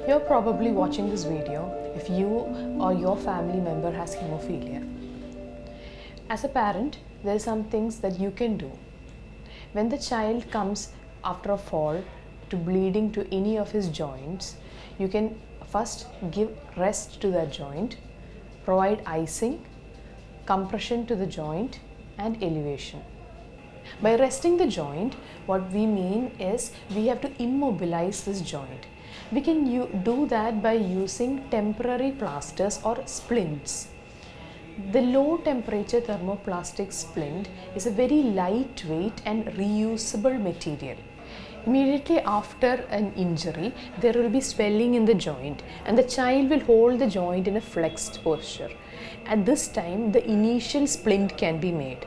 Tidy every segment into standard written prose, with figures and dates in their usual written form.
You're probably watching this video if you or your family member has hemophilia. As a parent, there are some things that you can do. When the child comes after a fall to bleeding to any of his joints, you can first give rest to that joint, provide icing, compression to the joint, and elevation. By resting the joint, what we mean is we have to immobilize this joint. We can do that by using temporary plasters or splints. The low temperature thermoplastic splint is a very lightweight and reusable material. Immediately after an injury, there will be swelling in the joint and the child will hold the joint in a flexed posture. At this time, the initial splint can be made.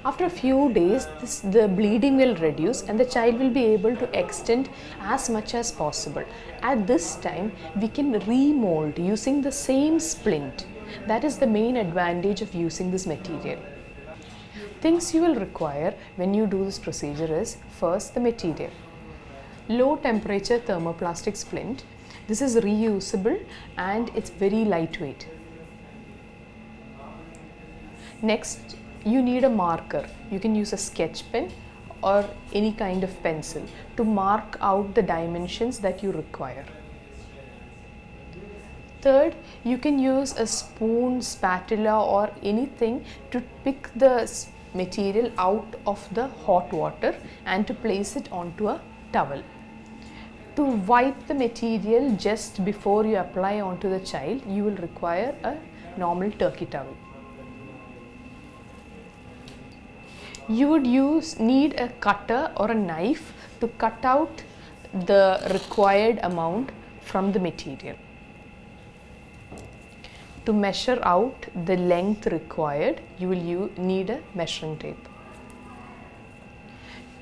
After a few days, the bleeding will reduce and the child will be able to extend as much as possible. At this time, we can remold using the same splint. That is the main advantage of using this material. Things you will require when you do this procedure is first the material. Low temperature thermoplastic splint. This is reusable and it's very lightweight. Next, you need a marker. You can use a sketch pen or any kind of pencil to mark out the dimensions that you require. Third, you can use a spoon, spatula or anything to pick the material out of the hot water and to place it onto a towel. To wipe the material just before you apply onto the child, you will require a normal turkey towel. You would need a cutter or a knife to cut out the required amount from the material. To measure out the length required, you will need a measuring tape.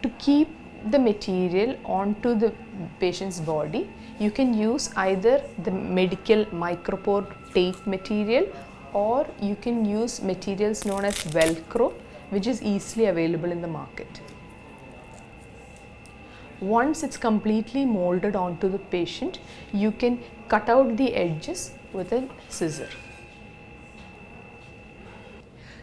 To keep the material onto the patient's body, you can use either the medical micropore tape material or you can use materials known as Velcro, which is easily available in the market. Once it's completely molded onto the patient, you can cut out the edges with a scissor.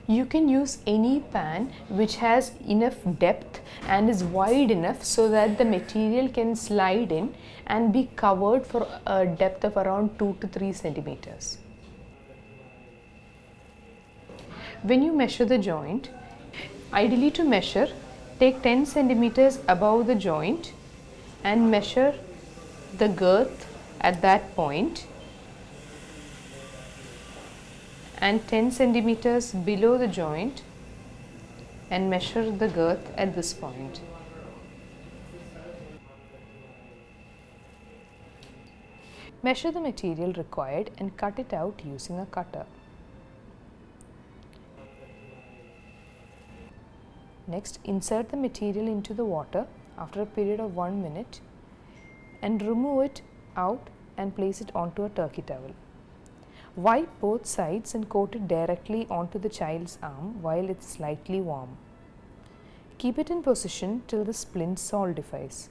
You can use any pan which has enough depth and is wide enough so that the material can slide in and be covered for a depth of around 2 to 3 centimeters. When you measure the joint, ideally to measure, take 10 centimeters above the joint and measure the girth at that point and 10 centimeters below the joint and measure the girth at this point. Measure the material required and cut it out using a cutter. Next, insert the material into the water after a period of 1 minute and remove it out and place it onto a turkey towel. Wipe both sides and coat it directly onto the child's arm while it's slightly warm. Keep it in position till the splint solidifies.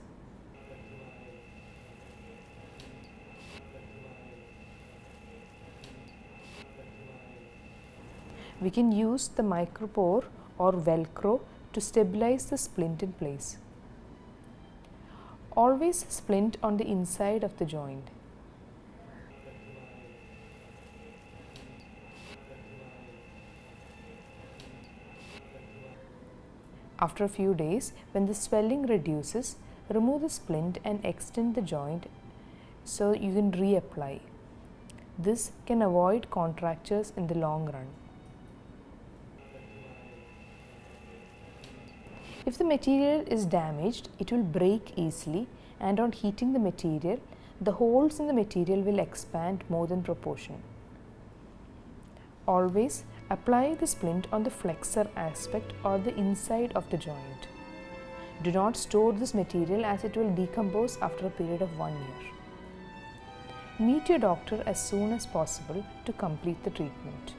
We can use the micropore or Velcro to stabilize the splint in place. Always splint on the inside of the joint. After a few days, when the swelling reduces, remove the splint and extend the joint so you can reapply. This can avoid contractures in the long run. If the material is damaged, it will break easily, and on heating the material, the holes in the material will expand more than proportion. Always apply the splint on the flexor aspect or the inside of the joint. Do not store this material as it will decompose after a period of 1 year. Meet your doctor as soon as possible to complete the treatment.